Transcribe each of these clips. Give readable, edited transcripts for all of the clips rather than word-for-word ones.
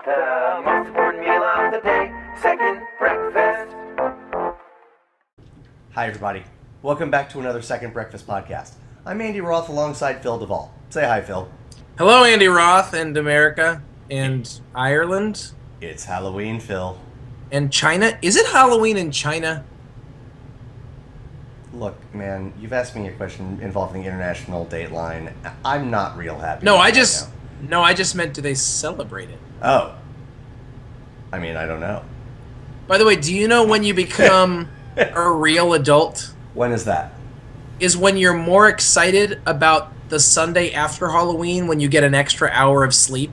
The most important meal of the day, second breakfast. Hi, everybody. Welcome back to another Second Breakfast podcast. I'm Andy Roth alongside Phil Duvall. Say hi, Phil. Hello, Andy Roth and America and Ireland It's Halloween, Phil. and China. Is it Halloween in China? Look, man, you've asked me a question involving the international dateline. I'm not real happy. No, with I it just right now. meant do they celebrate it? Oh. I mean, I don't know. By the way, do you know when you become a real adult? When is that? Is when you're more excited about the Sunday after Halloween when you get an extra hour of sleep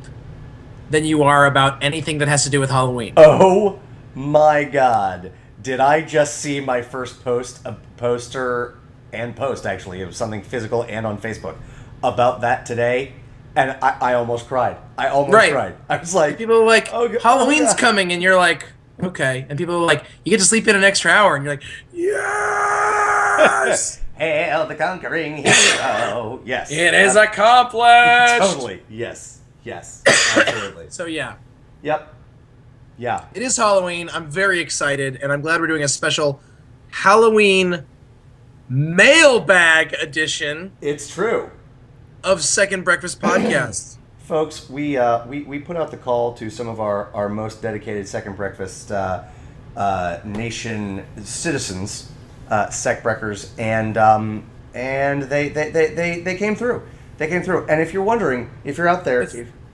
than you are about anything that has to do with Halloween. Oh my God. Did I just see my first poster and post, actually, it was something physical and on Facebook, about that today, and I almost cried. I almost cried. I was like... People are like, oh, Halloween's God. coming, and you're like, okay. And people are like, you get to sleep in an extra hour, and you're like, yes! Hail the conquering hero. Yes. It is accomplished! Totally. Yes. Yes. Absolutely. So, yeah. Yep. Yeah. It is Halloween. I'm very excited, and I'm glad we're doing a special Halloween Mailbag edition It's true. of Second Breakfast Podcast. Folks, we put out the call to some of our most dedicated Second Breakfast nation citizens, SecBreakers, and they came through. They came through. And if you're wondering, if you're out there,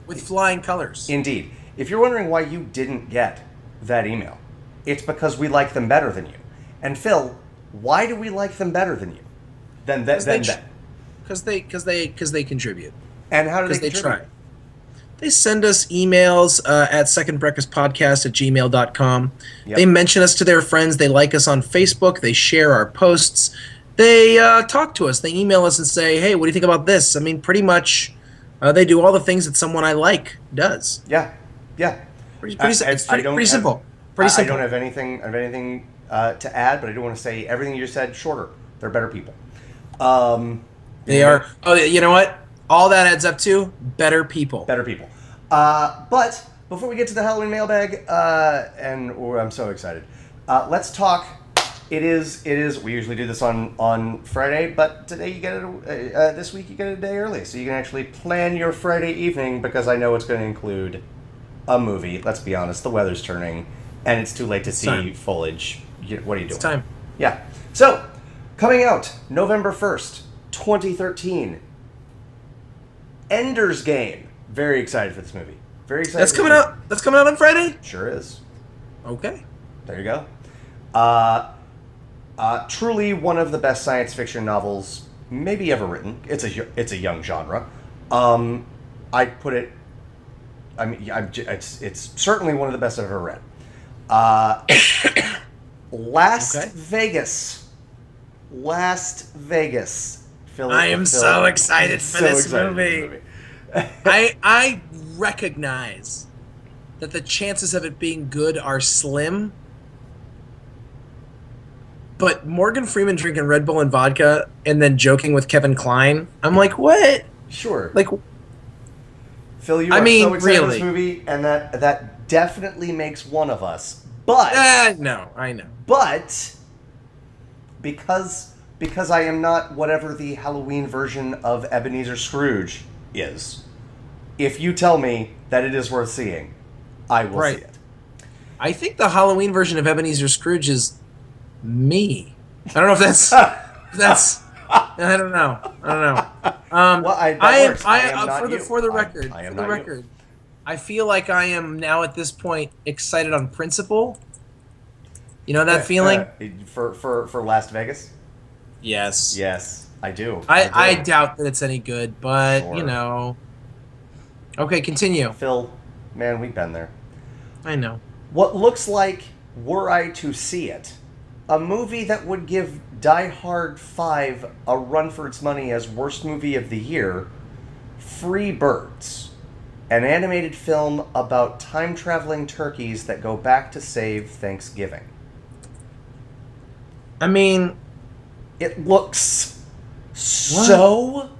With flying colors. indeed, if you're wondering why you didn't get that email, it's because we like them better than you. And Phil, why do we like them better than you? Than that? Because they contribute. And how do they Because they contribute? try. They send us emails at secondbreakfastpodcast@gmail.com. Yep. They mention us to their friends. They like us on Facebook. They share our posts. They talk to us. They email us and say, hey, what do you think about this? I mean, pretty much they do all the things that someone I like does. Yeah. Yeah. It's I pretty don't simple. have- Pretty I simple. don't have anything to add, but I do want to say everything you just said shorter. They're better people. They are. Oh, you know what? All that adds up to better people. Better people. But before we get to the Halloween mailbag, I'm so excited. Let's talk. It is. We usually do this on Friday, but today you get it. This week you get it a day early, so you can actually plan your Friday evening, because I know it's going to include a movie. Let's be honest. The weather's turning, and it's too late to see time. foliage. What are you doing? It's time. Yeah. So, coming out November 1st, 2013. Ender's Game. Very excited for this movie. Very excited. That's coming out. That's coming out on Friday. Sure is. Okay. There you go. Truly one of the best science fiction novels maybe ever written. It's a young genre. I'd put it. I mean, it's certainly one of the best I've ever read. Last Vegas. Phil, I am so excited for this excited movie. I recognize that the chances of it being good are slim, but Morgan Freeman drinking Red Bull and vodka and then joking with Kevin Kline, I'm like, what? Sure. Like, Phil, you I are mean, so excited for really. this movie, and that definitely makes one of us. But no, I know. But because I am not whatever the Halloween version of Ebenezer Scrooge is, if you tell me that it is worth seeing, I will see it. I think the Halloween version of Ebenezer Scrooge is me. I don't know if that's I don't know. Well, For the record, I feel like I am now at this point excited on principle. You know that feeling? For Las Vegas? Yes. Yes, I do. I doubt that it's any good, but Sure. you know. Okay, continue. Phil, man, we've been there. I know. What looks like, were I to see it, a movie that would give Die Hard 5 a run for its money as worst movie of the year, Free Birds, an animated film about time-traveling turkeys that go back to save Thanksgiving. I mean, It looks so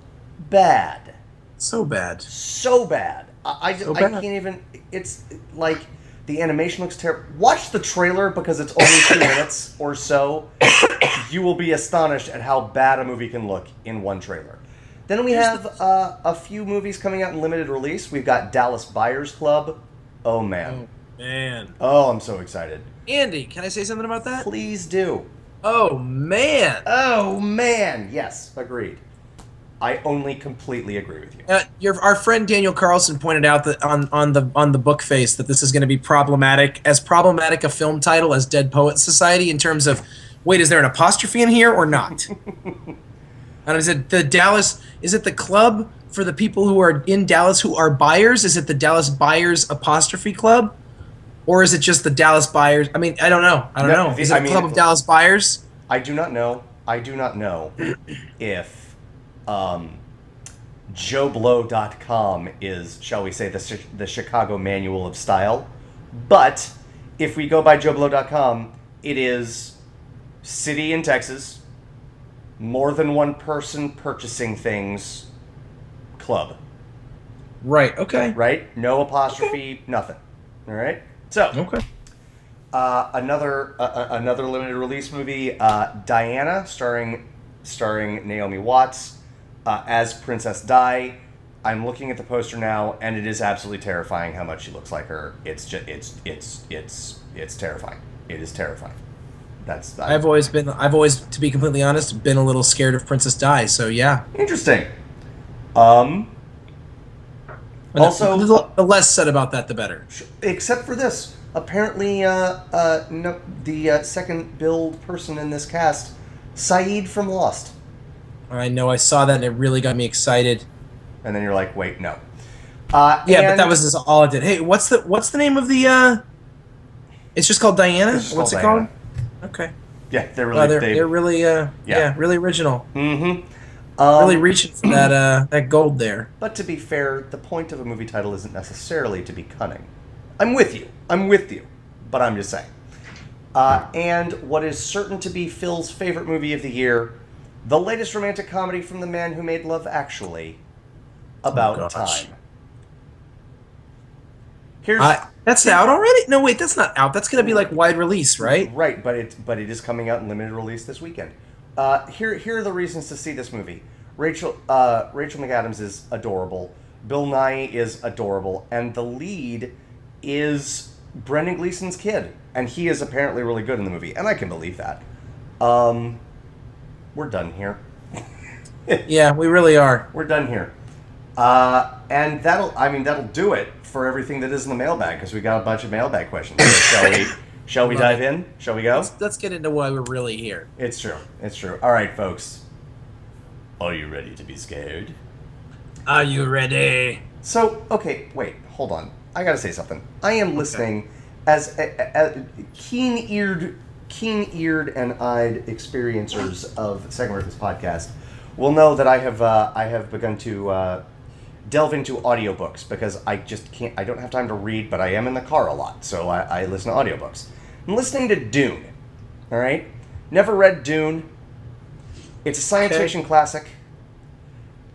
bad. so bad. So bad. So I bad. can't even. It's like the animation looks terrible. Watch the trailer because it's only 2 minutes or so. You will be astonished at how bad a movie can look in one trailer. Then we have a few movies coming out in limited release. We've got Dallas Buyers Club. Oh man. Oh man. Oh, I'm so excited. Andy, can I say something about that? Please do. Oh man. Oh man. Yes, agreed. I only completely agree with you. Our friend Daniel Carlson pointed out that on the book face that this is going to be problematic a film title as Dead Poets Society in terms of, wait, is there an apostrophe in here or not? And is it the Dallas? Is it the club for the people who are in Dallas who are buyers? Is it the Dallas Buyers apostrophe club, or is it just the Dallas Buyers? I mean, I don't know. I don't know. Is it the Club of Dallas Buyers? I do not know. I do not know if JoeBlow.com is, shall we say, the Chicago Manual of Style. But if we go by JoeBlow.com, it is city in Texas, more than one person purchasing things, club. Right. Okay. Right? No apostrophe, nothing. All right? So, Okay. another limited release movie, Diana, starring Naomi Watts as Princess Di. I'm looking at the poster now, and it is absolutely terrifying how much she looks like her. It's terrifying. It is terrifying. I've always, to be completely honest, been a little scared of Princess Di. So yeah. Interesting. And Also, the less said about that, the better. except for this, apparently, no, the second billed person in this cast, Saeed from Lost. I know. I saw that, and it really got me excited. And then you're like, wait, no. Yeah, but that was just all it did. Hey, what's the name of the? It's just called Diana. It's just What's it called called? Okay. Yeah, they're really They're really really original. Mm-hmm. Really reaching for that gold there. But to be fair, the point of a movie title isn't necessarily to be cunning. I'm with you. But I'm just saying. And what is certain to be Phil's favorite movie of the year, the latest romantic comedy from the man who made Love Actually, About Time. Here's that's out already? No, wait, that's not out. That's going to be like wide release, right? Right, but it is coming out in limited release this weekend. Here are the reasons to see this movie. Rachel McAdams is adorable. Bill Nighy is adorable, and the lead is Brendan Gleeson's kid, and he is apparently really good in the movie, and I can believe that. We're done here. Yeah, we really are. We're done here. And that'll do it for everything that is in the mailbag, because we got a bunch of mailbag questions. So shall we dive in? Shall we go? Let's get into why we're really here. It's true. All right, folks. Are you ready to be scared? Are you ready? So, okay, wait, hold on. I gotta say something. I am listening as keen-eared and eyed experiencers of Segment of this podcast will know that I have begun to delve into audiobooks because I just can't. I don't have time to read, but I am in the car a lot, so I listen to audiobooks. I'm listening to Dune. All right, never read Dune. It's a science fiction classic.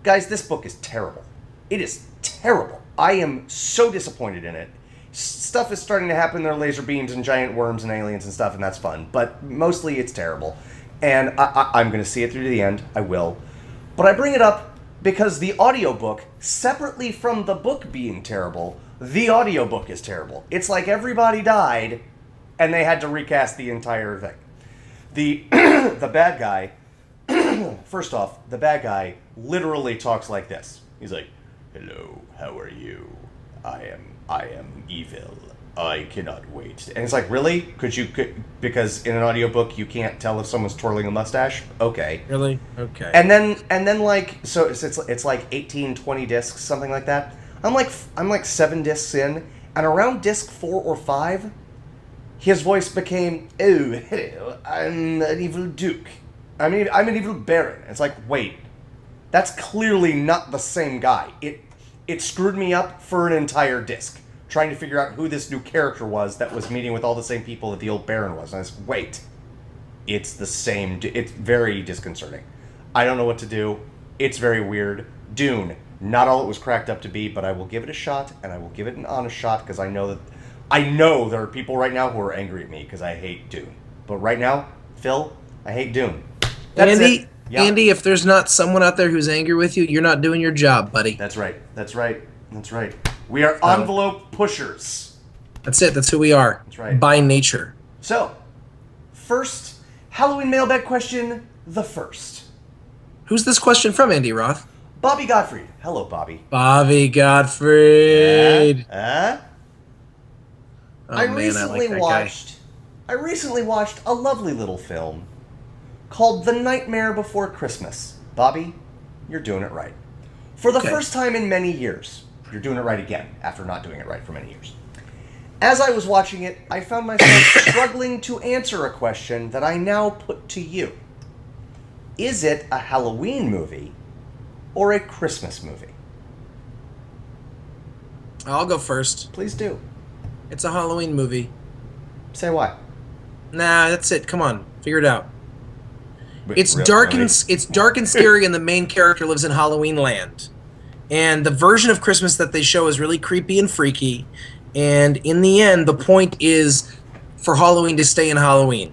Guys, this book is terrible. It is terrible. I am so disappointed in it. Stuff is starting to happen. There are laser beams and giant worms and aliens and stuff, and that's fun. But mostly it's terrible. And I'm going to see it through to the end. I will. But I bring it up because the audiobook, separately from the book being terrible, the audiobook is terrible. It's like everybody died, and they had to recast the entire thing. The bad guy, first off, the bad guy literally talks like this. He's like, "Hello, how are you? I am evil. I cannot wait." And it's like, really? Because in an audiobook you can't tell if someone's twirling a mustache? Okay. Really? Okay. And then like, so it's like 18, 20 discs, something like that. I'm like 7 discs in, and around disc 4 or 5, his voice became, "Oh, hello, I'm an evil duke. I'm an evil baron." It's like, wait, that's clearly not the same guy. It screwed me up for an entire disc, trying to figure out who this new character was that was meeting with all the same people that the old baron was. And I said, wait, it's the same. It's very disconcerting. I don't know what to do. It's very weird. Dune, Not all it was cracked up to be, but I will give it a shot, and I will give it an honest shot because I know there are people right now who are angry at me because I hate Dune. But right now, Phil, I hate Dune. That's Andy, it. Yeah. Andy, if there's not someone out there who's angry with you, you're not doing your job, buddy. That's right. We are envelope pushers. That's it. That's who we are. That's right. By nature. So, first Halloween mailbag question, the first. Who's this question from, Andy Roth? Bobby Gottfried. Hello, Bobby. Bobby Gottfried. I recently watched a lovely little film called The Nightmare Before Christmas. Bobby, you're doing it right. For the first time in many years, you're doing it right again after not doing it right for many years. As I was watching it, I found myself struggling to answer a question that I now put to you. Is it a Halloween movie or a Christmas movie? I'll go first. Please do. It's a Halloween movie. Say why. Nah, that's it. Come on, figure it out. It's Really? dark and scary, and the main character lives in Halloween land. And the version of Christmas that they show is really creepy and freaky. And in the end, the point is for Halloween to stay in Halloween.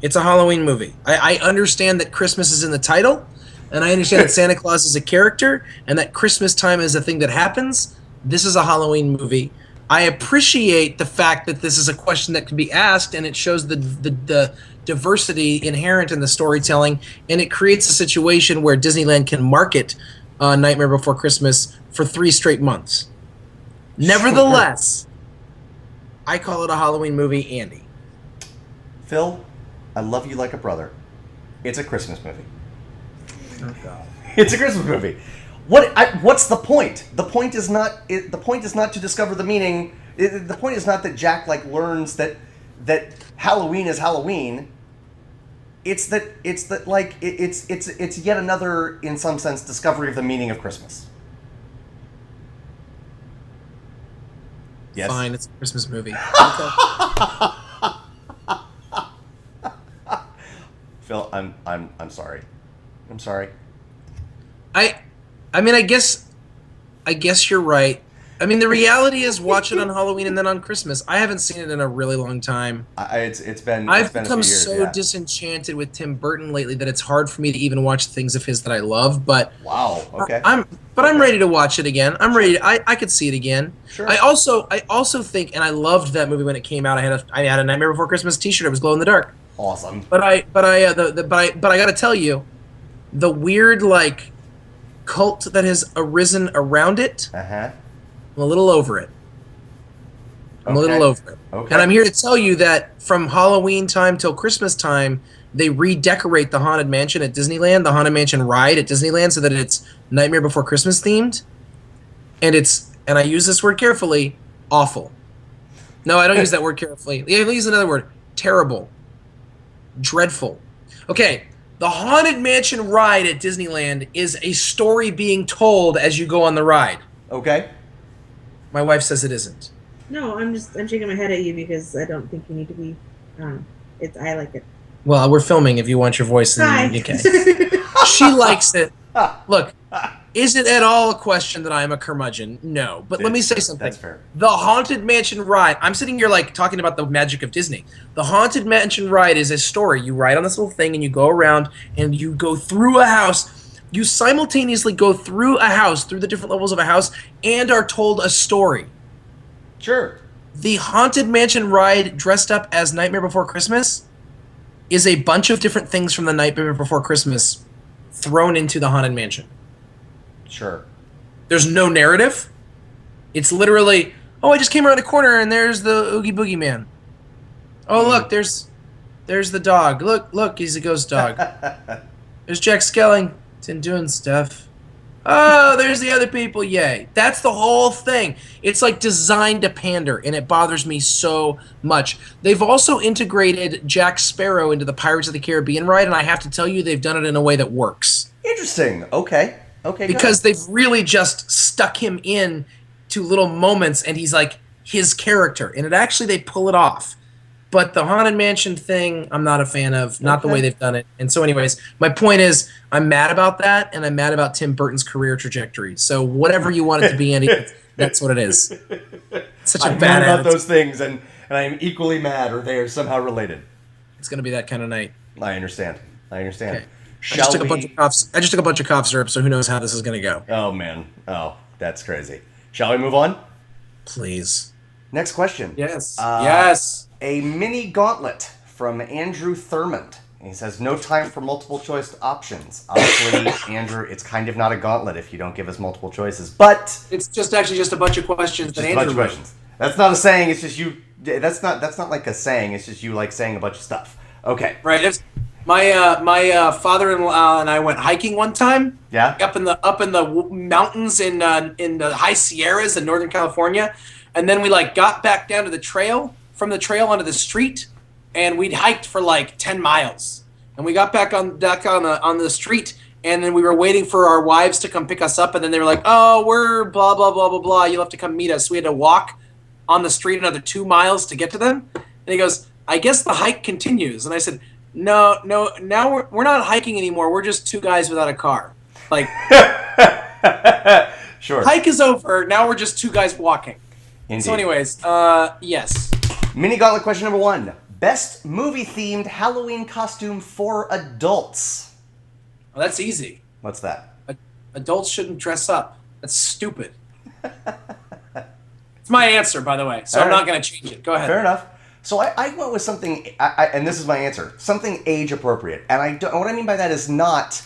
It's a Halloween movie. I understand that Christmas is in the title, and I understand that Santa Claus is a character, and that Christmas time is a thing that happens. This is a Halloween movie. I appreciate the fact that this is a question that can be asked, and it shows the diversity inherent in the storytelling, and it creates a situation where Disneyland can market Nightmare Before Christmas for 3 straight months. Nevertheless, I call it a Halloween movie, Andy. Phil, I love you like a brother. It's a Christmas movie. Oh, God. It's a Christmas movie. What's the point? The point is not to discover the meaning. The point is not that Jack learns that Halloween is Halloween. It's yet another, in some sense, discovery of the meaning of Christmas. Yes. Fine, it's a Christmas movie. Okay. Phil, I'm sorry. I'm sorry. I mean, I guess you're right. I mean, the reality is, watch it on Halloween and then on Christmas. I haven't seen it in a really long time. It's been I've a few become years, so yeah. disenchanted with Tim Burton lately that it's hard for me to even watch things of his that I love. But Wow. Okay. I'm ready to watch it again. I'm ready. I could see it again. Sure. I also think, and I loved that movie when it came out. I had a Nightmare Before Christmas T-shirt. It was glow in the dark. Awesome. But I got to tell you, the weird cult that has arisen around it. I'm a little over it. I'm a little over it. Okay. And I'm here to tell you that from Halloween time till Christmas time, they redecorate the Haunted Mansion at Disneyland, the Haunted Mansion ride at Disneyland, so that it's Nightmare Before Christmas themed. And and I use this word carefully, awful. No, I don't use that word carefully. I use another word, terrible. Dreadful. Okay, the Haunted Mansion ride at Disneyland is a story being told as you go on the ride. Okay. My wife says it isn't. No, I'm shaking my head at you because I don't think you need to be. I like it. Well, we're filming. If you want your voice, Hi. then okay. She likes it. Look, is it at all a question that I am a curmudgeon? No. But let me say something. That's fair. The Haunted Mansion ride. I'm sitting here talking about the magic of Disney. The Haunted Mansion ride is a story. You ride on this little thing and you go around and you go through a house. You simultaneously go through a house, through the different levels of a house, and are told a story. Sure. The Haunted Mansion ride dressed up as Nightmare Before Christmas is a bunch of different things from the Nightmare Before Christmas thrown into the Haunted Mansion. Sure. There's no narrative. It's literally, I just came around a corner and there's the Oogie Boogie Man. Oh, look, there's the dog. Look, he's a ghost dog. There's Jack Skellington doing stuff. Oh, there's the other people. Yay. That's the whole thing. It's designed to pander, and it bothers me so much. They've also integrated Jack Sparrow into the Pirates of the Caribbean ride, and I have to tell you, they've done it in a way that works. Interesting. Okay. Because they've really just stuck him in to little moments, and he's his character. And they pull it off. But the Haunted Mansion thing, I'm not a fan of. Not the Okay. way they've done it. And so, anyways, my point is, I'm mad about that, and I'm mad about Tim Burton's career trajectory. So whatever you want it to be, Andy, that's what it is. Such a I'm bad mad about attitude. those things, and I am equally mad, or they are somehow related. It's gonna be that kind of night. I understand. I understand. Okay. I Shall just took we? a bunch of coughs. I just took a bunch of cough syrup, so who knows how this is gonna go? Oh man. Oh, that's crazy. Shall we move on? Please. Next question. Yes. Uh, Yes. A mini gauntlet from Andrew Thurmond. He says, no time for multiple choice options. Honestly, Andrew, it's kind of not a gauntlet if you don't give us multiple choices, but It's just actually just a bunch of questions that just a bunch Andrew of wrote. questions. That's not a saying, it's just you. That's not like a saying, it's just you like saying a bunch of stuff. Okay. Right. My father-in-law and I went hiking one time. Yeah? Up in the mountains in the high Sierras in Northern California, and then we like got back down to the trail, from the trail onto the street, and we'd hiked for like 10 miles, and we got back on the street, and then we were waiting for our wives to come pick us up, and then they were like, oh, we're blah blah blah blah blah, you'll have to come meet us. We had to walk on the street another 2 miles to get to them, and he goes, I guess the hike continues, and I said, no, now we're not hiking anymore, we're just two guys without a car. Like, Sure. hike is over. Now we're just two guys walking. Indeed. So, anyways, yes. Mini gauntlet question number 1. Best movie-themed Halloween costume for adults. Well, that's easy. What's that? Adults shouldn't dress up. That's stupid. It's my answer, by the way. So All I'm right. not going to change it. Go ahead. Fair enough. So I went with something, and this is my answer, something age appropriate. And what I mean by that is not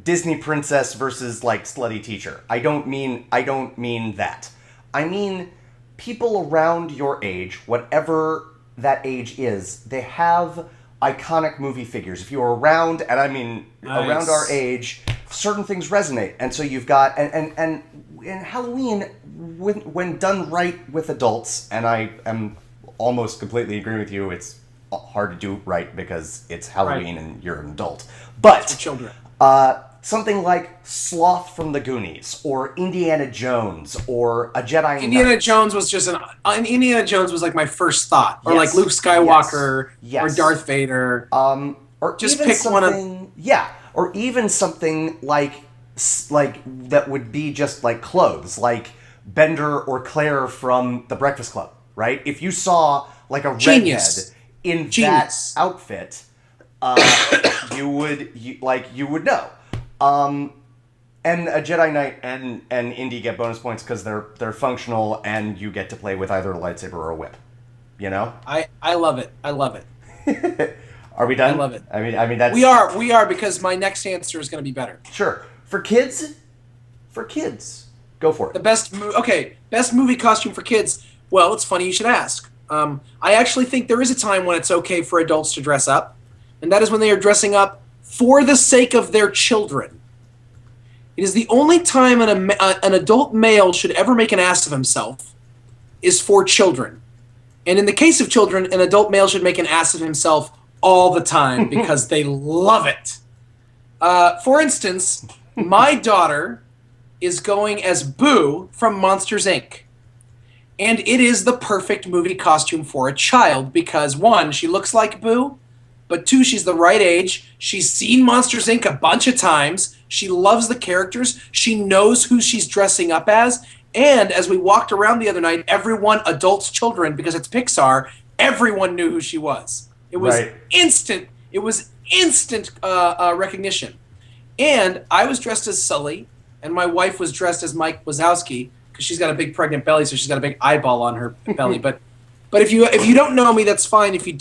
Disney princess versus like slutty teacher. I don't mean that. I mean people around your age, whatever that age is, they have iconic movie figures. If you're around, and I mean Nice. around our age, certain things resonate. And so you've got, and in Halloween, when done right with adults, and I am almost completely agree with you, it's hard to do right because it's Halloween and you're an adult. But For children. something like Sloth from the Goonies, or Indiana Jones, or a Jedi Indiana Knight. Jones was just Indiana Jones was like my first thought. Or Yes. like Luke Skywalker. Yes. Or Darth Vader. Or Just even pick one of- something, yeah, or even something like that would be just like clothes, like Bender or Claire from The Breakfast Club, right? If you saw like a Genius. redhead in Genius. that outfit, you would know. And a Jedi Knight and Indy get bonus points because they're functional, and you get to play with either a lightsaber or a whip. You know? I love it. I love it. Are we done? I love it. I mean that's We are because my next answer is going to be better. Sure. For kids, go for The it. best movie costume for kids. Well, it's funny you should ask. I actually think there is a time when it's okay for adults to dress up, and that is when they are dressing up for the sake of their children. It is the only time an adult male should ever make an ass of himself is for children. And in the case of children, an adult male should make an ass of himself all the time because they love it. For instance, my daughter is going as Boo from Monsters, Inc. And it is the perfect movie costume for a child because, one, she looks like Boo, but two, she's the right age. She's seen Monsters, Inc. a bunch of times. She loves the characters. She knows who she's dressing up as. And as we walked around the other night, everyone, adults, children, because it's Pixar, everyone knew who she was. It was Right. instant. It was instant recognition. And I was dressed as Sully, and my wife was dressed as Mike Wazowski because she's got a big pregnant belly, so she's got a big eyeball on her belly. But if you don't know me, that's fine. If you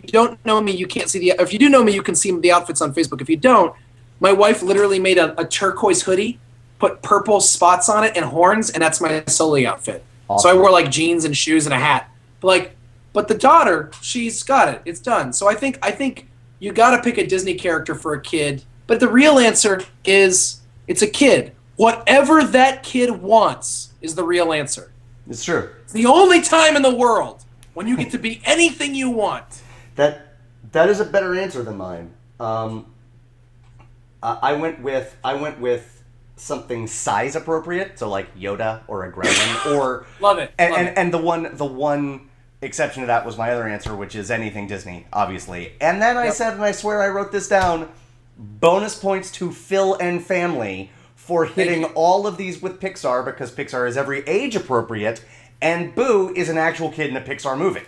don't know me, you can't see the. If you do know me, you can see the outfits on Facebook. If you don't, my wife literally made a turquoise hoodie, put purple spots on it and horns, and that's my Sully outfit. Awesome. So I wore like jeans and shoes and a hat. But the daughter, she's got it. It's done. So I think you got to pick a Disney character for a kid. But the real answer is it's a kid. Whatever that kid wants is the real answer. It's true. It's the only time in the world when you get to be anything you want. That is a better answer than mine. I went with something size appropriate, so like Yoda or a Gremlin or Love it. and the one Exception to that was my other answer, which is anything Disney, obviously. And then I said, and I swear I wrote this down, bonus points to Phil and family for hitting all of these with Pixar, because Pixar is every age appropriate, and Boo is an actual kid in a Pixar movie.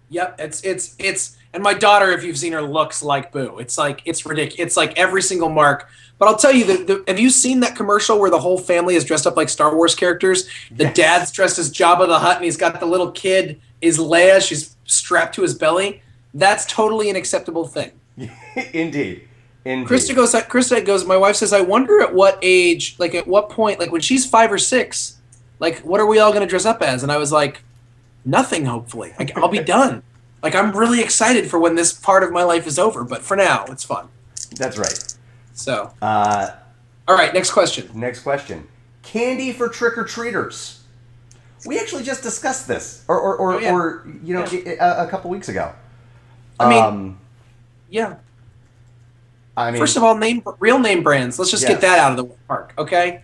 Yep, it's and my daughter, if you've seen her, looks like Boo. It's ridiculous. It's like every single mark. But I'll tell you, have you seen that commercial where the whole family is dressed up like Star Wars characters? The dad's dressed as Jabba the Hutt, and he's got the little kid is Leia. She's strapped to his belly. That's totally an acceptable thing. Indeed. Krista goes, my wife says, I wonder at what age, like at what point, like when she's 5 or 6, like what are we all going to dress up as? And I was like, nothing, hopefully. Like, I'll be done. Like, I'm really excited for when this part of my life is over, but for now, it's fun. That's right. So, all right, next question. Next question. Candy for trick-or-treaters. We actually just discussed this, or a couple weeks ago. I mean, first of all, real name brands. Let's just get that out of the park, okay?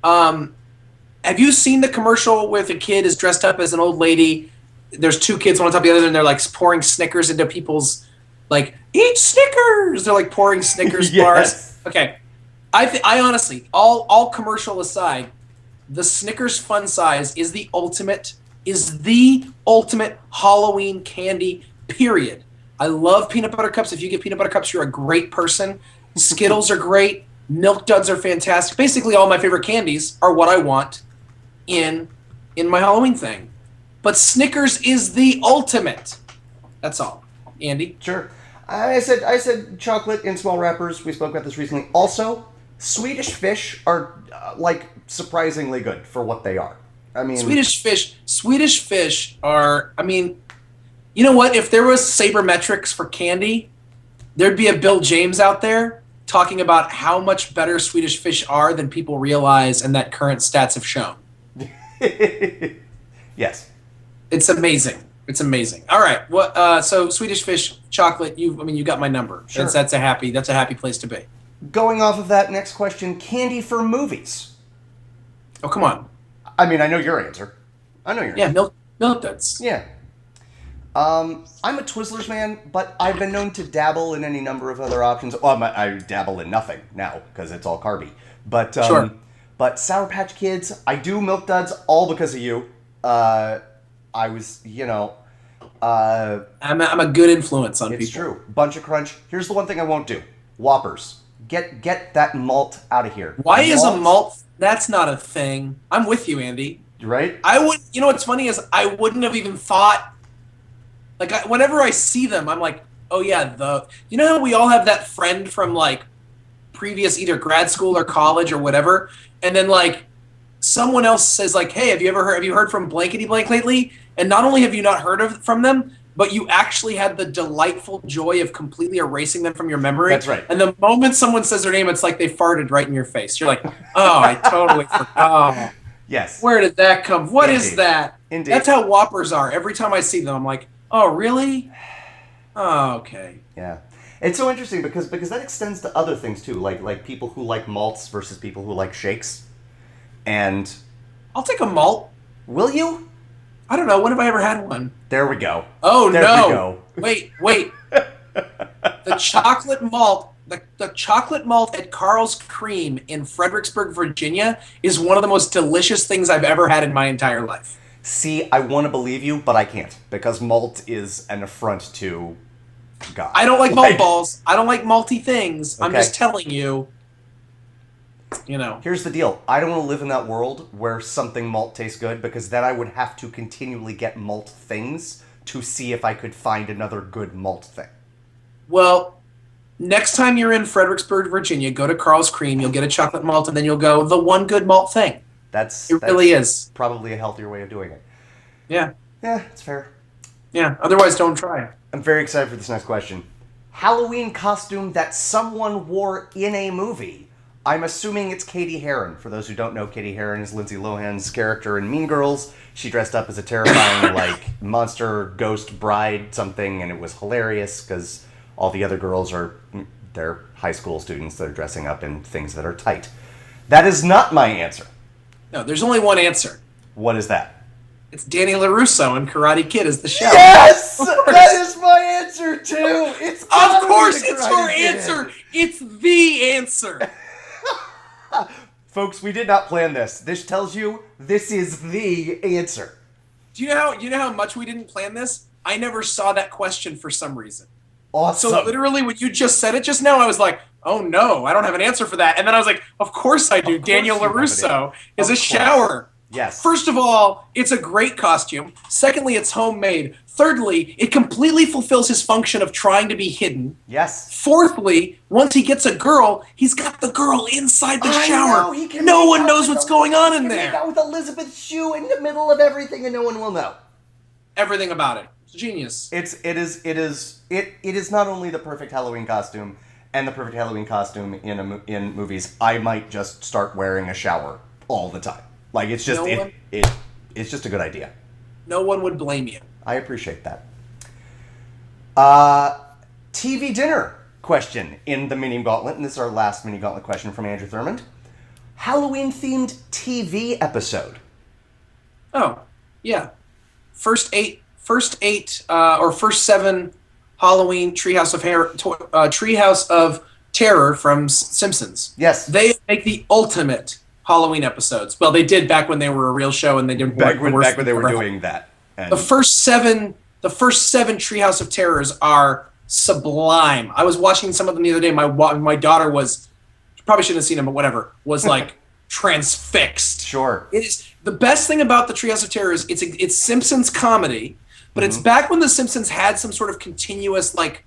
Have you seen the commercial where the kid is dressed up as an old lady? There's 2 kids, one on top of the other, and they're like pouring Snickers into people's, like, eat Snickers! They're like pouring Snickers bars. Okay. I honestly, all commercial aside, the Snickers fun size is the ultimate Halloween candy, period. I love peanut butter cups. If you get peanut butter cups, you're a great person. Skittles are great. Milk Duds are fantastic. Basically, all my favorite candies are what I want in my Halloween thing. But Snickers is the ultimate. That's all. Andy? Sure. I said chocolate in small wrappers. We spoke about this recently. Also, Swedish Fish are surprisingly good for what they are. I mean, Swedish Fish are. I mean, you know what? If there was sabermetrics for candy, there'd be a Bill James out there talking about how much better Swedish Fish are than people realize, and that current stats have shown. Yes. It's amazing. It's amazing. All right. So Swedish Fish chocolate. You got my number. Sure. That's a happy place to be. Going off of that, next question: candy for movies. Oh, come on. I mean, I know your answer. Yeah, Milk Duds. Yeah. I'm a Twizzlers man, but I've been known to dabble in any number of other options. Well, I dabble in nothing now because it's all carby. But sure. But Sour Patch Kids, I do Milk Duds all because of you. I was, I'm a good influence on people. It's true. Bunch of Crunch. Here's the one thing I won't do: Whoppers. Get that malt out of here. Why is a malt? That's not a thing. I'm with you, Andy. Right? I would. You know what's funny is I wouldn't have even thought. Like whenever I see them, I'm like, oh yeah, you know how we all have that friend from like previous either grad school or college or whatever, and then like someone else says like, hey, have you heard from blankety blank lately? And not only have you not heard from them, but you actually had the delightful joy of completely erasing them from your memory. That's right. And the moment someone says their name, it's like they farted right in your face. You're like, oh, I totally forgot. Yes. Where did that come? What Indeed. is that? Indeed. That's how Whoppers are. Every time I see them, I'm like, oh, really? Oh, okay. Yeah. It's so interesting because that extends to other things too, like people who like malts versus people who like shakes. And I'll take a malt. Will you? I don't know. When have I ever had one? There we go. Oh, there no. We go. Wait. The chocolate malt, the chocolate malt at Carl's Cream in Fredericksburg, Virginia is one of the most delicious things I've ever had in my entire life. See, I want to believe you, but I can't because malt is an affront to God. I don't like malt balls. I don't like malty things. Okay. I'm just telling you. Here's the deal. I don't want to live in that world where something malt tastes good because then I would have to continually get malt things to see if I could find another good malt thing. Well, next time you're in Fredericksburg, Virginia, go to Carl's Cream. You'll get a chocolate malt, and then you'll go, the one good malt thing. That's really is. Probably a healthier way of doing it. Yeah. Yeah, it's fair. Yeah, otherwise don't try. I'm very excited for this next question. Halloween costume that someone wore in a movie. I'm assuming it's Katie Heron. For those who don't know, Katie Heron is Lindsay Lohan's character in Mean Girls. She dressed up as a terrifying, monster ghost bride something, and it was hilarious because all the other girls they're high school students that are dressing up in things that are tight. That is not my answer. No, there's only one answer. What is that? It's Danny LaRusso in Karate Kid as the shower. Yes! That is my answer, too! It's Of gotta course be the it's your Karate Kid. answer! It's the answer! Folks, we did not plan this. This tells you this is the answer. Do you know how much we didn't plan this? I never saw that question for some reason. Awesome. So literally when you just said it just now, I was like, oh no, I don't have an answer for that. And then I was like, of course I do. Of course Daniel you have an LaRusso answer. is Of a course. shower. Yes. First of all, it's a great costume. Secondly, it's homemade. Thirdly, it completely fulfills his function of trying to be hidden. Yes. Fourthly, once he gets a girl, he's got the girl inside the shower. Know, he can No make one out knows with what's going on he in can make there. out with Elizabeth Shue in the middle of everything, and no one will know. Everything about it. It's genius. It is not only the perfect Halloween costume and the perfect Halloween costume in movies. I might just start wearing a shower all the time. Like it's just it's just a good idea. No one would blame you. I appreciate that. TV dinner question in the mini gauntlet, and this is our last mini gauntlet question from Andrew Thurmond. Halloween themed TV episode. Oh, yeah. First seven Halloween Treehouse of Terror from Simpsons. Yes. They make the ultimate Halloween episodes. Well, they did back when they were a real show and they didn't Back when they were doing that. And The first seven Treehouse of Terrors are sublime. I was watching some of them the other day. My daughter was, probably shouldn't have seen them, but whatever, was like transfixed. Sure. It is the best thing about the Treehouse of Terrors. It's Simpsons comedy, but it's back when the Simpsons had some sort of continuous like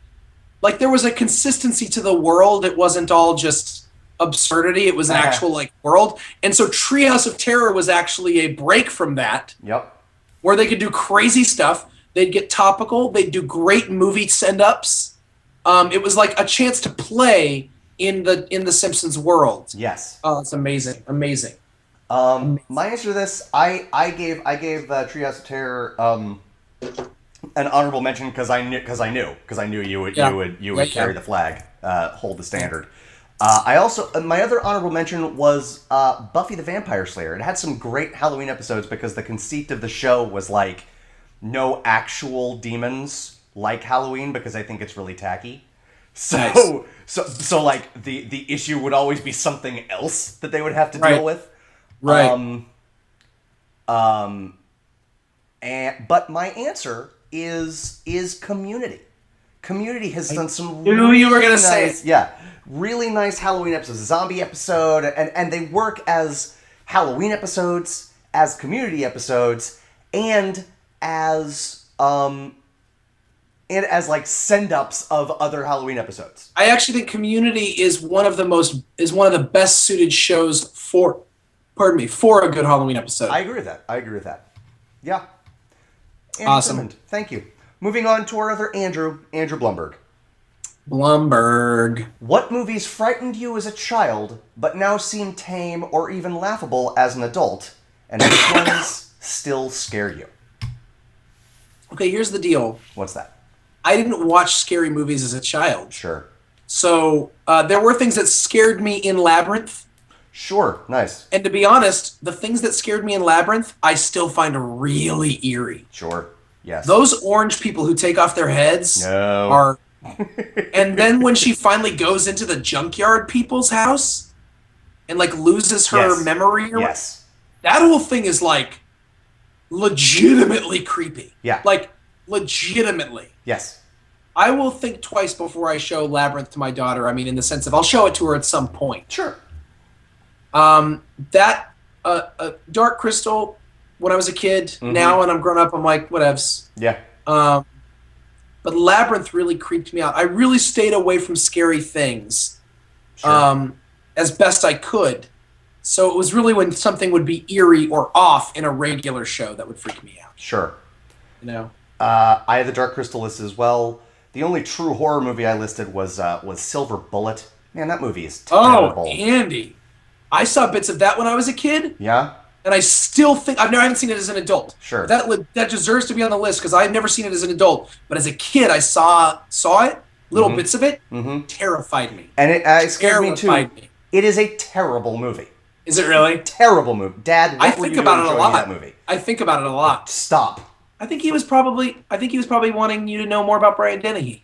there was a consistency to the world. It wasn't all just absurdity. It was an actual like world. And so Treehouse of Terror was actually a break from that. Yep. Where they could do crazy stuff. They'd get topical. They'd do great movie send-ups. It was like a chance to play in the Simpsons world. Yes. Oh, it's amazing. Amazing. My answer to this, I gave Treehouse of Terror an honorable mention because I knew you would carry the flag, hold the standard. I also my other honorable mention was Buffy the Vampire Slayer. It had some great Halloween episodes because the conceit of the show was like no actual demons like Halloween because I think it's really tacky. So Nice. so like the issue would always be something else that they would have to deal with. Right. But my answer is Community. Community has done some knew you were gonna say nice, really nice Halloween episodes, a zombie episode, and they work as Halloween episodes, as Community episodes, and as like send-ups of other Halloween episodes. I actually think Community is one of the best suited shows for a good Halloween episode. I agree with that. Yeah. Andrew Awesome. Simmond, thank you. Moving on to our other Andrew Blumberg. Blumberg. What movies frightened you as a child, but now seem tame or even laughable as an adult, and which ones still scare you? Okay, here's the deal. What's that? I didn't watch scary movies as a child. Sure. So there were things that scared me in Labyrinth. Sure, nice. And to be honest, the things that scared me in Labyrinth, I still find really eerie. Sure, yes. Those orange people who take off their heads are... And then when she finally goes into the junkyard people's house and like loses her memory or that whole thing is like legitimately creepy. Yeah. Like legitimately. Yes. I will think twice before I show Labyrinth to my daughter. I mean, in the sense of I'll show it to her at some point. Sure. That Dark Crystal, when I was a kid, now when I'm grown up, I'm like, whatevs. Yeah. But Labyrinth really creeped me out. I really stayed away from scary things as best I could. So it was really when something would be eerie or off in a regular show that would freak me out. Sure. You know? I had the Dark Crystal listed as well. The only true horror movie I listed was Silver Bullet. Man, that movie is terrible. Oh, Andy. I saw bits of that when I was a kid. Yeah? And I still think I haven't seen it as an adult. Sure. That deserves to be on the list because I've never seen it as an adult. But as a kid, I saw it, little bits of it, terrified me. And it scared me too. Terrified me. It is a terrible movie. Is it really? Terrible movie. Dad, what I were think you about doing it a showing me lot. that movie? I think about it a lot. Stop. I think he was probably wanting you to know more about Brian Dennehy.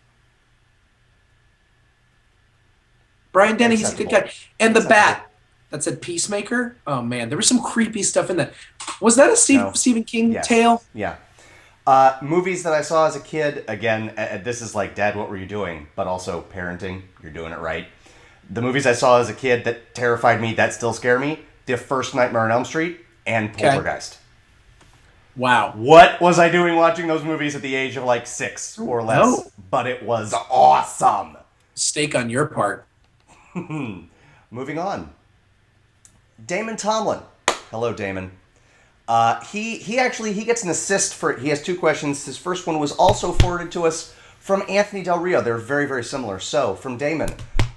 Brian Dennehy's a good guy. And the bat that said Peacemaker. Oh man, there was some creepy stuff in that. Was that a Stephen King tale? Yeah. Movies that I saw as a kid, again, this is like, Dad, what were you doing? But also parenting, you're doing it right. The movies I saw as a kid that terrified me, that still scare me, the first Nightmare on Elm Street and Poltergeist. Wow. What was I doing watching those movies at the age of like 6 or less? No. But it was awesome. Steak on your part. Moving on. Damon Tomlin. Hello, Damon. He gets an assist for, he has 2 questions. His first one was also forwarded to us from Anthony Del Rio. They're very, very similar. So, from Damon,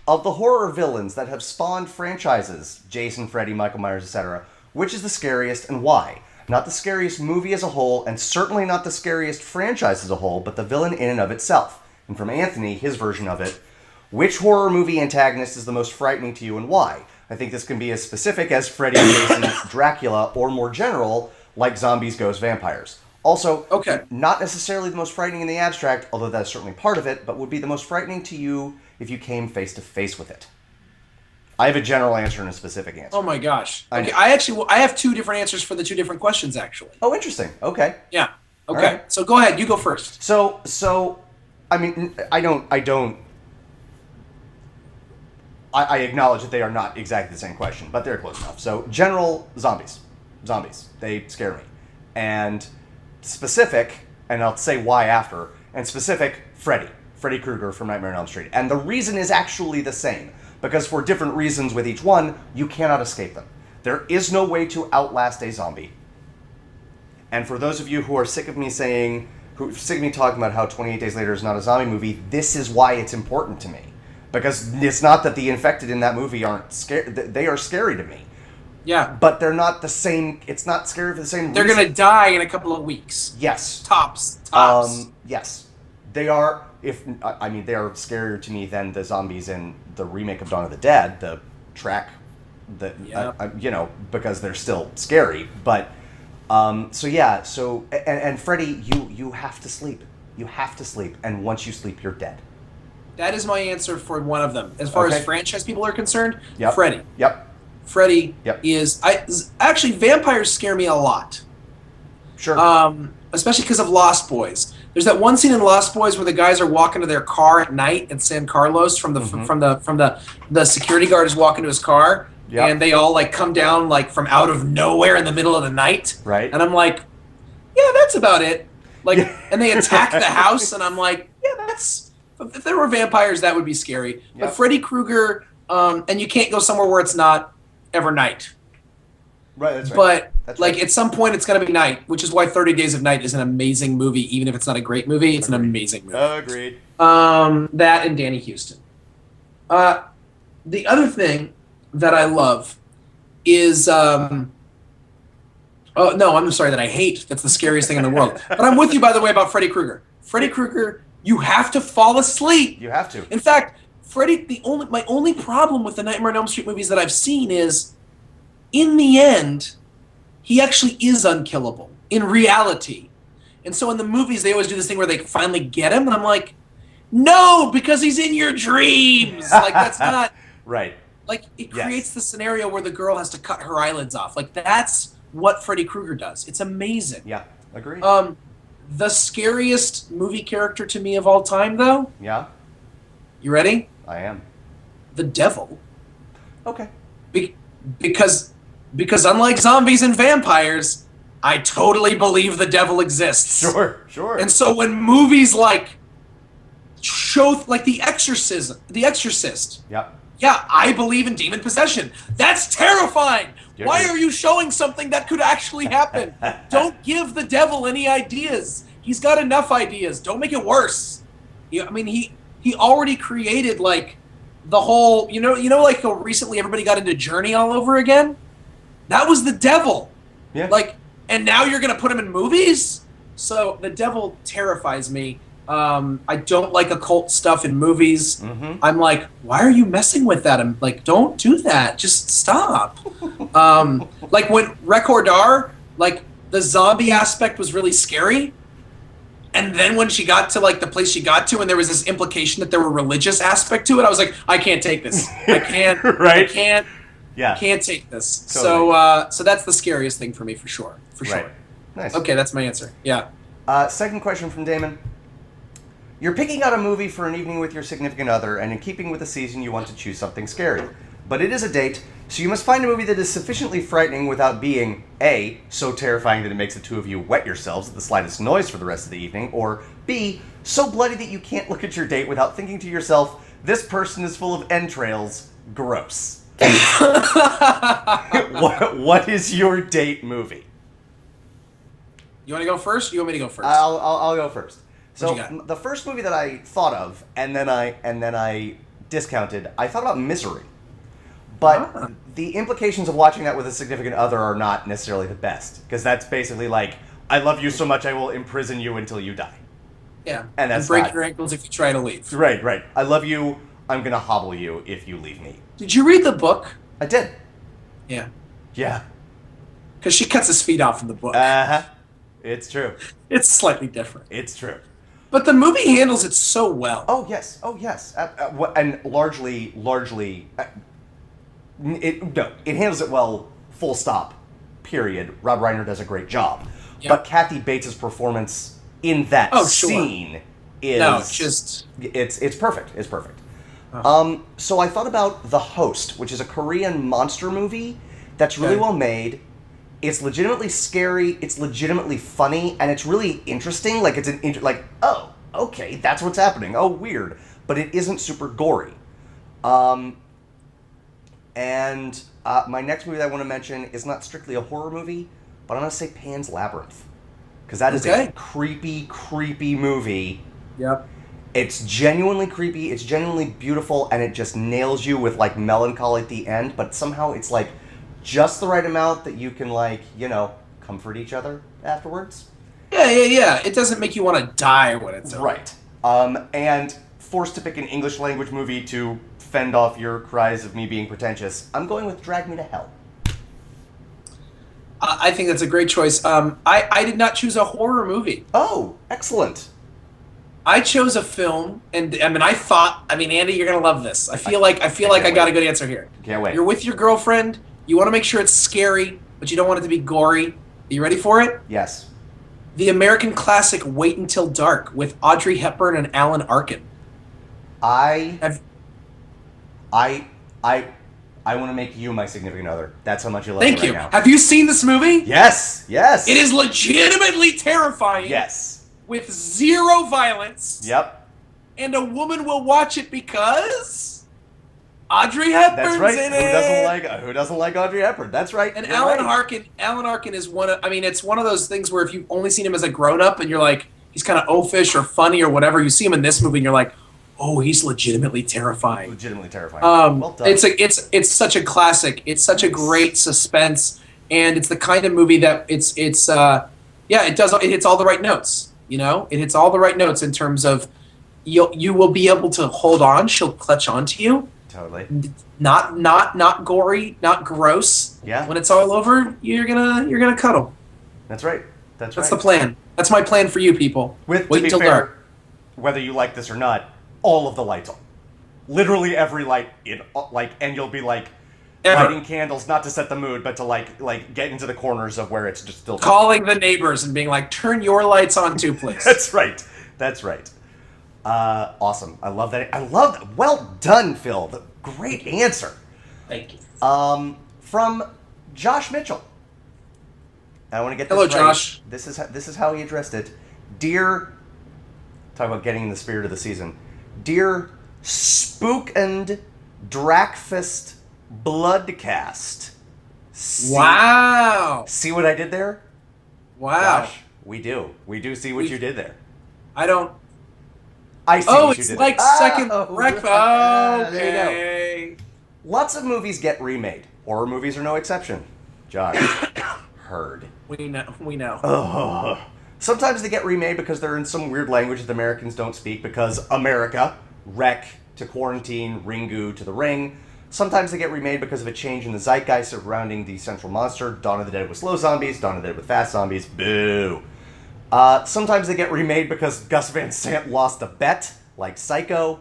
of the horror villains that have spawned franchises, Jason, Freddy, Michael Myers, etc., which is the scariest and why? Not the scariest movie as a whole, and certainly not the scariest franchise as a whole, but the villain in and of itself. And from Anthony, his version of it, which horror movie antagonist is the most frightening to you and why? I think this can be as specific as Freddy, Jason, Dracula, or more general, like zombies, ghosts, vampires. Also, not necessarily the most frightening in the abstract, although that's certainly part of it, but would be the most frightening to you if you came face to face with it. I have a general answer and a specific answer. Oh my gosh. Okay, I have 2 different answers for the 2 different questions, actually. Oh, interesting. Okay. Yeah. Okay. Right. So go ahead. You go first. So, I mean, I acknowledge that they are not exactly the same question, but they're close enough. So, general, zombies. Zombies. They scare me. And specific, and I'll say why after, and specific, Freddy Krueger from Nightmare on Elm Street. And the reason is actually the same, because for different reasons with each one, you cannot escape them. There is no way to outlast a zombie. And for those of you who are sick of me talking about how 28 Days Later is not a zombie movie, this is why it's important to me. Because it's not that the infected in that movie aren't scary. They are scary to me. Yeah. But they're not the same. It's not scary for the same reason. They're going to die in a couple of weeks. Yes. Tops. Yes. They are, they are scarier to me than the zombies in the remake of Dawn of the Dead, the track, because they're still scary. But, and Freddy, you have to sleep. You have to sleep. And once you sleep, you're dead. That is my answer for one of them. As far as franchise people are concerned, yep. Freddy. Yep. Freddy yep. is... Actually, vampires scare me a lot. Sure. Especially because of Lost Boys. There's that one scene in Lost Boys where the guys are walking to their car at night in San Carlos from the security guard is walking to his car, yep. and they all like come down like from out of nowhere in the middle of the night. Right. And I'm like, yeah, that's about it. Like, and they attack the house, and I'm like, yeah, that's... If there were vampires, that would be scary. Yep. But Freddy Krueger, and you can't go somewhere where it's not ever night. Right, that's right. But that's like right. At some point, it's going to be night, which is why 30 Days of Night is an amazing movie. Even if it's not a great movie, it's an amazing movie. Agreed. That and Danny Houston. The other thing that I love is... oh, no, I'm sorry, that I hate. That's the scariest thing in the world. But I'm with you, by the way, about Freddy Krueger. Freddy Krueger... You have to fall asleep. You have to. In fact, Freddy, my only problem with the Nightmare on Elm Street movies that I've seen is, in the end, he actually is unkillable in reality. And so in the movies, they always do this thing where they finally get him, and I'm like, no, because he's in your dreams. Like, that's not... Right. Like, it creates the scenario where the girl has to cut her eyelids off. Like, that's what Freddy Krueger does. It's amazing. Yeah, agreed. The scariest movie character to me of all time, though? Yeah. You ready? I am. The devil. Okay. Because unlike zombies and vampires, I totally believe the devil exists. Sure. And so when movies like show, like The Exorcist. Yep. Yeah, I believe in demon possession. That's terrifying. Why are you showing something that could actually happen? Don't give the devil any ideas. He's got enough ideas. Don't make it worse. I mean, he already created like the whole, like how recently everybody got into Journey all over again? That was the devil. Yeah. Like, and now you're going to put him in movies? So the devil terrifies me. I don't like occult stuff in movies. Mm-hmm. I'm like, why are you messing with that? I'm like, don't do that. Just stop. Like when Recordar, like the zombie aspect was really scary. And then when she got to like the place she got to, and there was this implication that there were religious aspect to it, I was like, I can't take this. I can't. Right? I can't. Yeah. Can't take this. Totally. So that's the scariest thing for me, for sure. For sure. Right. Nice. Okay, that's my answer. Yeah. Second question from Damon. You're picking out a movie for an evening with your significant other, and in keeping with the season, you want to choose something scary. But it is a date, so you must find a movie that is sufficiently frightening without being A, so terrifying that it makes the two of you wet yourselves at the slightest noise for the rest of the evening, or B, so bloody that you can't look at your date without thinking to yourself, this person is full of entrails. Gross. What is your date movie? You want to go first? Or you want me to go first? I'll go first. What So you got? the first movie that I thought of and then I discounted, I thought about Misery. But the implications of watching that with a significant other are not necessarily the best, because that's basically like, I love you so much I will imprison you until you die. Yeah. And that's break not- your ankles if you try to leave. Right. I love you. I'm gonna hobble you if you leave me. Did you read the book? I did. Yeah. Yeah. Because she cuts his feet off in the book. It's true. It's slightly different. It's true. But the movie handles it so well. Oh yes. And largely, it handles it well. Full stop. Period. Rob Reiner does a great job. Yep. But Kathy Bates' performance in that scene is it's perfect. It's perfect. So I thought about The Host, which is a Korean monster movie that's really well made. It's legitimately scary. It's legitimately funny, and it's really interesting. Like it's oh, okay, that's what's happening. Oh, weird, but it isn't super gory. And my next movie that I want to mention is not strictly a horror movie, but I'm going to say Pan's Labyrinth, because that is a creepy movie. Yep. It's genuinely creepy, it's genuinely beautiful, and it just nails you with, like, melancholy at the end, but somehow it's, like, just the right amount that you can, like, comfort each other afterwards. Yeah. It doesn't make you want to die when it's over. Right. And forced to pick an English language movie to fend off your cries of me being pretentious, I'm going with Drag Me to Hell. I think that's a great choice. I did not choose a horror movie. Oh, excellent. I chose a film, and Andy, you're gonna love this. I feel like I got a good answer here. Can't wait. You're with your girlfriend. You want to make sure it's scary, but you don't want it to be gory. Are you ready for it? Yes. The American classic Wait Until Dark with Audrey Hepburn and Alan Arkin. I want to make you my significant other. That's how much you love me Thank right you. now. Have you seen this movie? Yes. It is legitimately terrifying. Yes. With zero violence. Yep. And a woman will watch it because Audrey Hepburn's That's right. in it. Who doesn't like Audrey Hepburn? That's right. And You're Alan right. Arkin is it's one of those things where if you've only seen him as a grown-up and you're like, he's kind of oafish or funny or whatever, you see him in this movie and you're like, oh, he's legitimately terrifying. Legitimately terrifying. Well done. It's such a classic. It's such a great suspense, and it's the kind of movie that it hits all the right notes. It hits all the right notes in terms of you will be able to hold on. She'll clutch onto you. Totally. Not gory, not gross. Yeah. When it's all over, you're gonna cuddle. That's right. That's the plan. That's my plan for you people. Wait Wait until fair, dark. whether you like this or not, all of the lights on. Literally every light and you'll be like lighting candles, not to set the mood, but to like get into the corners of where it's just still calling the neighbors and being like, turn your lights on too, please. That's right. Awesome. I love that. Well done, Phil. Great answer. Thank you. From Josh Mitchell. I want to get this Hello, right. Josh. This is how he addressed it. Dear, talk about getting in the spirit of the season. Dear Spook and Drakfist Bloodcast. Wow. See what I did there? Wow. Josh, we do. We do see what you did there. I don't. I see Oh, what you it's did like there. second Oh, breakfast. there Okay. you go. Lots of movies get remade. Horror movies are no exception. Josh. Heard. We know. Ugh. Sometimes they get remade because they're in some weird language that Americans don't speak because America, Rec to Quarantine, Ringu to The Ring. Sometimes they get remade because of a change in the zeitgeist surrounding the central monster. Dawn of the Dead with slow zombies, Dawn of the Dead with fast zombies. Boo. Sometimes they get remade because Gus Van Sant lost a bet, like Psycho,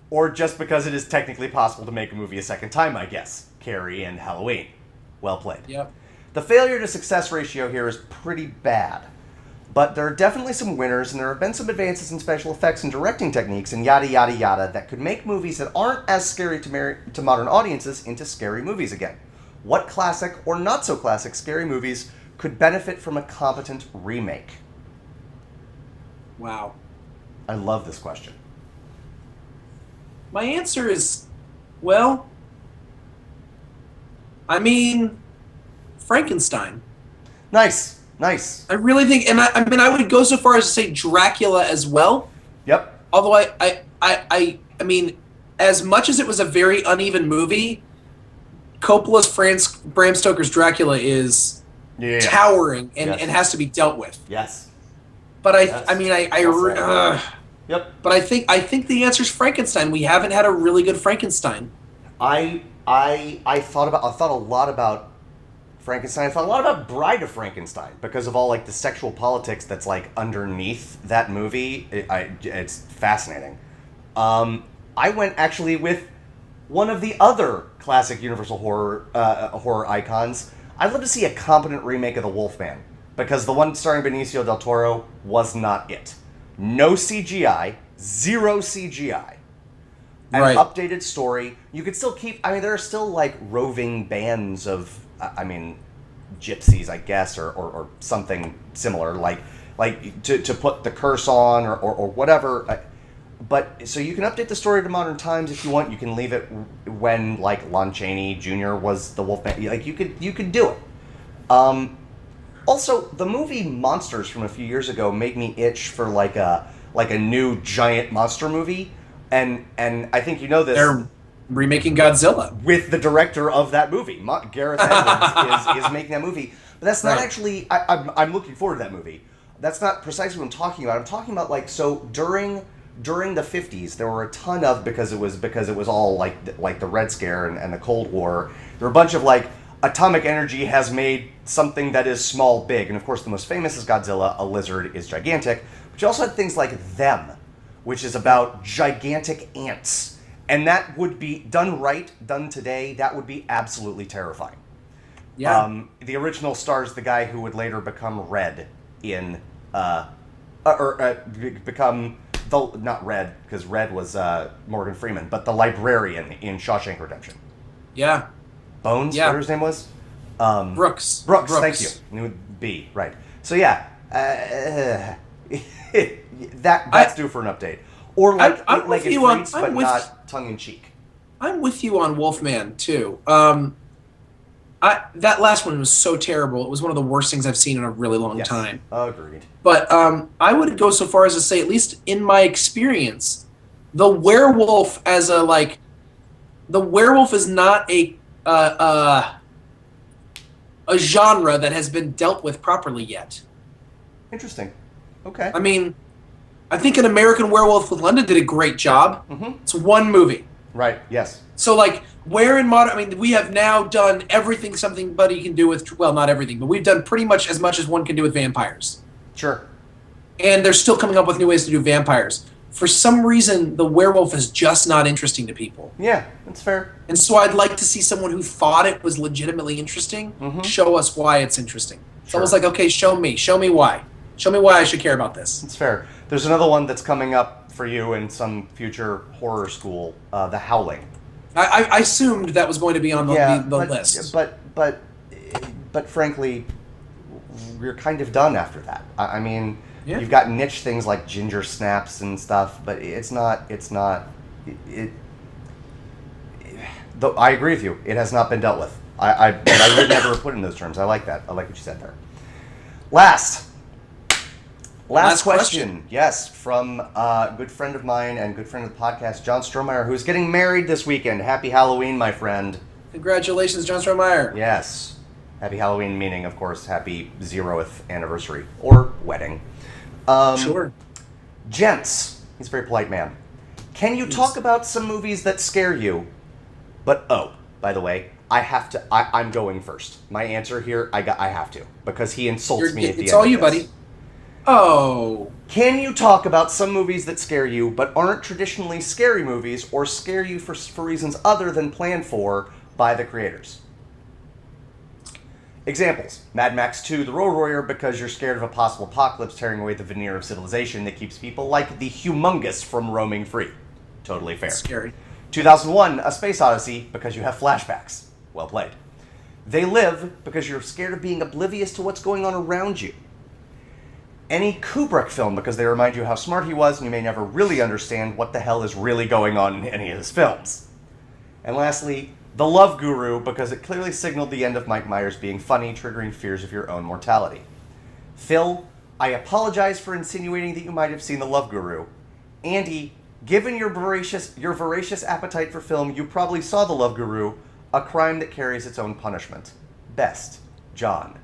or just because it is technically possible to make a movie a second time, I guess. Carrie and Halloween. Well played. Yep. The failure to success ratio here is pretty bad. But there are definitely some winners, and there have been some advances in special effects and directing techniques and yada yada yada that could make movies that aren't as scary to modern audiences into scary movies again. What classic or not so classic scary movies could benefit from a competent remake? Wow. I love this question. My answer is, well, I mean, Frankenstein. Nice. I really think, and I mean, I would go so far as to say Dracula as well. Yep. Although I mean, as much as it was a very uneven movie, Coppola's Bram Stoker's Dracula is towering and has to be dealt with. Yes. But Yep. But I think the answer is Frankenstein. We haven't had a really good Frankenstein. I thought a lot about Frankenstein. I thought a lot about Bride of Frankenstein because of all like the sexual politics that's like underneath that movie. It's fascinating. I went actually with one of the other classic Universal horror icons. I'd love to see a competent remake of The Wolfman because the one starring Benicio del Toro was not it. No CGI, zero CGI. An updated story. You could still keep. I mean, there are still like roving bands of. I mean, gypsies, I guess, or something similar, like to put the curse on or whatever. But so you can update the story to modern times if you want. You can leave it when like Lon Chaney Jr. was the Wolfman. Like you could do it. Also, the movie Monsters from a few years ago made me itch for like a new giant monster movie, and I think you know this. They're remaking Godzilla with the director of that movie. Gareth Edwards is making that movie. But that's not actually... I'm looking forward to that movie. That's not precisely what I'm talking about. I'm talking about, like, so during the 50s, there were a ton of... Because it was all, like the Red Scare and the Cold War, there were a bunch of, like, atomic energy has made something that is small big. And, of course, the most famous is Godzilla. A lizard is gigantic. But you also had things like Them, which is about gigantic ants. And that would be done right, done today. That would be absolutely terrifying. Yeah. The original stars the guy who would later become Red in, become not Red because Red was Morgan Freeman, but the librarian in Shawshank Redemption. Yeah. Bones. Yeah. Whatever his name was. Brooks. Thank you. It would be right. So yeah, that's due for an update. Or like I'm like with you freaks, on, but not tongue-in-cheek. I'm with you on Wolfman, too. That last one was so terrible. It was one of the worst things I've seen in a really long time. Agreed. But I would go so far as to say, at least in my experience, the werewolf as a, like... The werewolf is not a genre that has been dealt with properly yet. Interesting. Okay. I mean... I think An American Werewolf with London did a great job. Mm-hmm. It's one movie. Right, yes. So, like, where in modern... I mean, we have now done everything somebody can do with... Well, not everything, but we've done pretty much as one can do with vampires. Sure. And they're still coming up with new ways to do vampires. For some reason, the werewolf is just not interesting to people. Yeah, that's fair. And so I'd like to see someone who thought it was legitimately interesting show us why it's interesting. It's almost like, okay, show me why. Show me why I should care about this. That's fair. There's another one that's coming up for you in some future horror school, The Howling. I assumed that was going to be on the list. But frankly, we're kind of done after that. I mean, you've got niche things like ginger snaps and stuff, but it's not. I agree with you. It has not been dealt with. I would never put it in those terms. I like that. I like what you said there. Last question. Yes, from a good friend of mine and good friend of the podcast, John Strohmeyer, who's getting married this weekend. Happy Halloween, my friend. Congratulations, John Strohmeyer. Yes. Happy Halloween, meaning, of course, happy 0th anniversary or wedding. Sure. Gents, he's a very polite man. Can you talk about some movies that scare you, But by the way, I have to. I'm going first. My answer here, I have to, because he insults me at the end. It's all of you, this. buddy. Oh. Can you talk about some movies that scare you but aren't traditionally scary movies, or scare you for reasons other than planned for by the creators? Examples: Mad Max 2: The Road Warrior, because you're scared of a possible apocalypse tearing away the veneer of civilization that keeps people like the humongous from roaming free. Totally fair. Scary. 2001: A Space Odyssey, because you have flashbacks. Well played. They Live, because you're scared of being oblivious to what's going on around you. Any Kubrick film, because they remind you how smart he was and you may never really understand what the hell is really going on in any of his films. And lastly, The Love Guru, because it clearly signaled the end of Mike Myers being funny, triggering fears of your own mortality. Phil, I apologize for insinuating that you might have seen The Love Guru. Andy, given your voracious appetite for film, you probably saw The Love Guru, a crime that carries its own punishment. Best, John.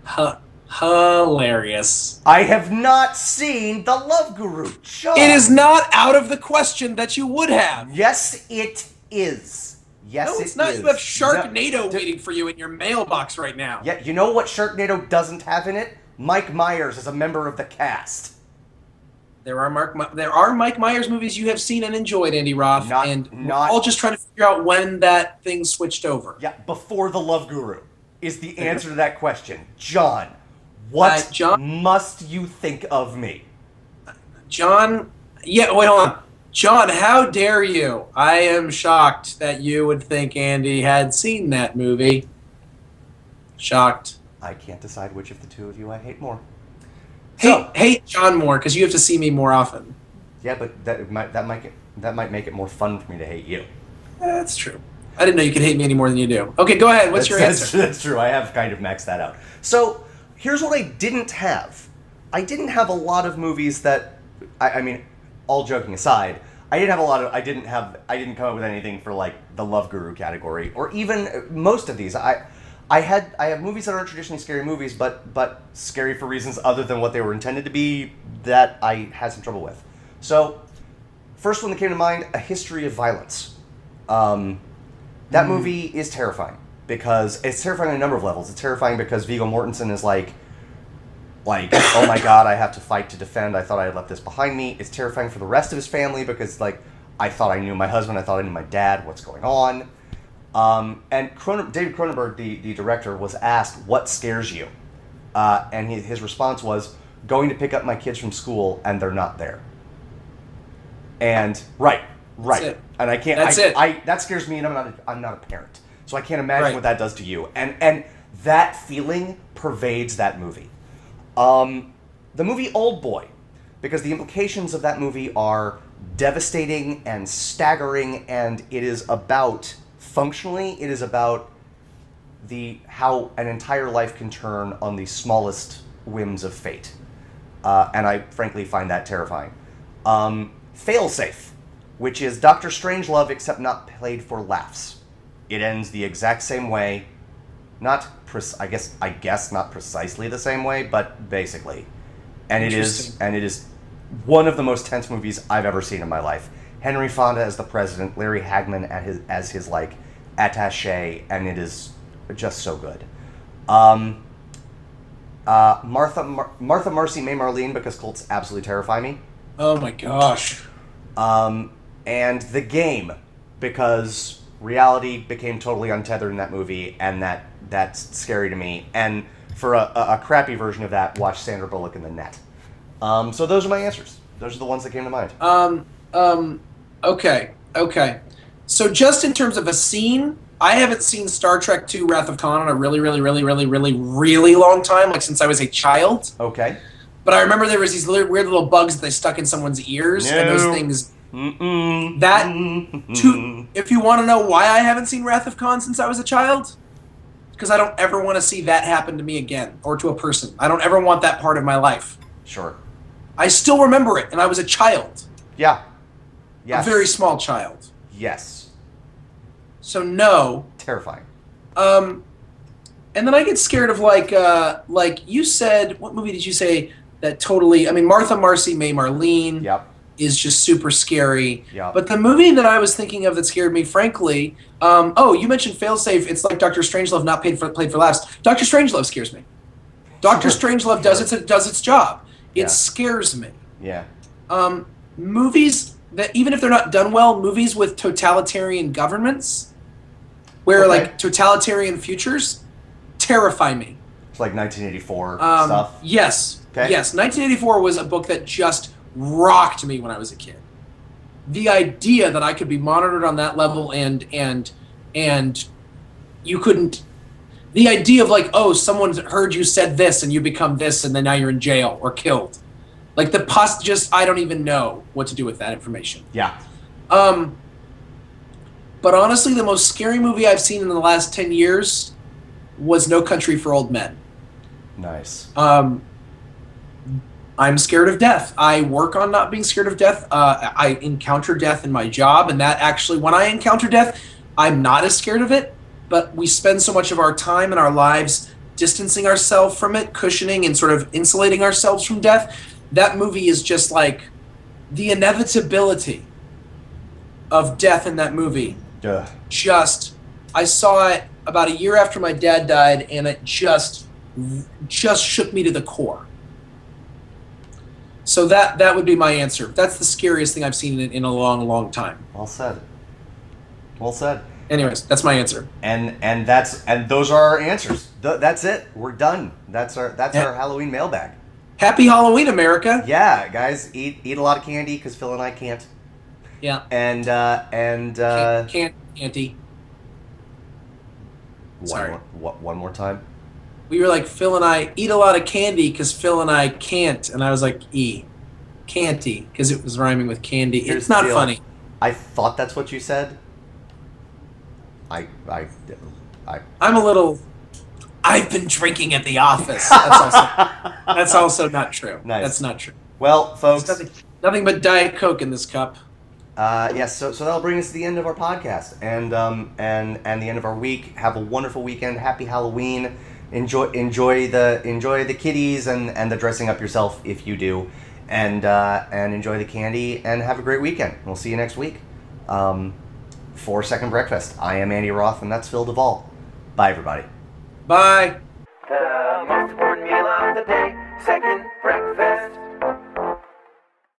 Hilarious. I have not seen The Love Guru, John. It is not out of the question that you would have. Yes, it is. Yes, No, it's not. is. You have Sharknado waiting for you in your mailbox right now. Yeah, you know what Sharknado doesn't have in it? Mike Myers as a member of the cast. There are Mike Myers movies you have seen and enjoyed, Andy Roth, and we're all just trying to figure out when that thing switched over. Yeah, before The Love Guru is the answer to that question. John, what must you think of me? John, wait, hold on. John, how dare you? I am shocked that you would think Andy had seen that movie. Shocked. I can't decide which of the two of you I hate more. Hate John more, because you have to see me more often. Yeah, but that might make it more fun for me to hate you. That's true. I didn't know you could hate me any more than you do. Okay, go ahead. What's your answer? That's true. I have kind of maxed that out. So here's what I didn't have. I didn't have a lot of movies that, I mean, all joking aside, I didn't come up with anything for like the Love Guru category, or even most of these. I have movies that aren't traditionally scary movies, but scary for reasons other than what they were intended to be, that I had some trouble with. So, first one that came to mind, A History of Violence. That movie is terrifying, because it's terrifying on a number of levels. It's terrifying because Viggo Mortensen is like, oh my god, I have to fight to defend. I thought I had left this behind me. It's terrifying for the rest of his family, because like, I thought I knew my husband, I thought I knew my dad, what's going on? And David Cronenberg, the director, was asked, what scares you? And his response was, going to pick up my kids from school and they're not there. And, right. And I can't, that scares me, and I'm not a parent. So I can't imagine what that does to you. And that feeling pervades that movie. The movie Old Boy, because the implications of that movie are devastating and staggering, and it is about... Functionally, it is about how an entire life can turn on the smallest whims of fate. And I frankly find that terrifying. Failsafe, which is Dr. Strangelove, except not played for laughs. It ends the exact same way. I guess not precisely the same way, but basically. And it is one of the most tense movies I've ever seen in my life. Henry Fonda as the president, Larry Hagman as his like attaché, and it is just so good. Martha, Marcy, May Marlene, because cults absolutely terrify me. Oh my gosh. And The Game, because reality became totally untethered in that movie, and that's scary to me. And for a crappy version of that, watch Sandra Bullock in The Net. So those are my answers. Those are the ones that came to mind. Okay. So just in terms of a scene, I haven't seen Star Trek II: Wrath of Khan in a really long time, like since I was a child. Okay. But I remember there was these weird little bugs that they stuck in someone's ears, and those things... If you want to know why I haven't seen Wrath of Khan since I was a child, because I don't ever want to see that happen to me again, or to a person. I don't ever want that part of my life. Sure. I still remember it, and I was a child. Yeah. Yes. A very small child. Yes. So no. Terrifying. And then I get scared of like you said, what movie did you say that totally? I mean, Martha, Marcy, May Marlene. Yep. is just super scary. Yeah. But the movie that I was thinking of that scared me, frankly, you mentioned Failsafe. It's like Dr. Strangelove not played for laughs. Dr. Strangelove scares me. Dr. Strangelove does its job. It Yeah. scares me. Yeah. Movies that, even if they're not done well, movies with totalitarian governments, where Okay. like totalitarian futures, terrify me. It's like 1984 stuff. Yes. Okay. Yes. 1984 was a book that just rocked me when I was a kid. The idea that I could be monitored on that level and you couldn't. The idea of like, oh, someone heard you said this and you become this and then now you're in jail or killed. Like I don't even know what to do with that information. Yeah. But honestly, the most scary movie I've seen in the last 10 years was No Country for Old Men. Nice. I'm scared of death. I work on not being scared of death. I encounter death in my job, and that actually, when I encounter death, I'm not as scared of it, but we spend so much of our time and our lives distancing ourselves from it, cushioning and sort of insulating ourselves from death. That movie is just like the inevitability of death in that movie. Duh. I saw it about a year after my dad died, and it just shook me to the core. So that would be my answer. That's the scariest thing I've seen in a long, long time. Well said. Well said. Anyways, that's my answer. And those are our answers. That's it. We're done. That's our Halloween mailbag. Happy Halloween, America. Yeah, guys, eat a lot of candy because Phil and I can't. Yeah. And Canty. Sorry. One more time. We were like, Phil and I eat a lot of candy because Phil and I can't. And I was like, canty, because it was rhyming with candy. Here's It's not the deal. funny. I thought that's what you said. I'm a little. I've been drinking at the office. That's also not true. Nice. That's not true. Well, folks. There's nothing but Diet Coke in this cup. Yes, so that'll bring us to the end of our podcast and the end of our week. Have a wonderful weekend. Happy Halloween. Enjoy the kitties and the dressing up yourself if you do, and enjoy the candy and have a great weekend. We'll see you next week. For Second Breakfast, I am Andy Roth and that's Phil Duvall. Bye, everybody. Bye. The most important meal of the day, second breakfast.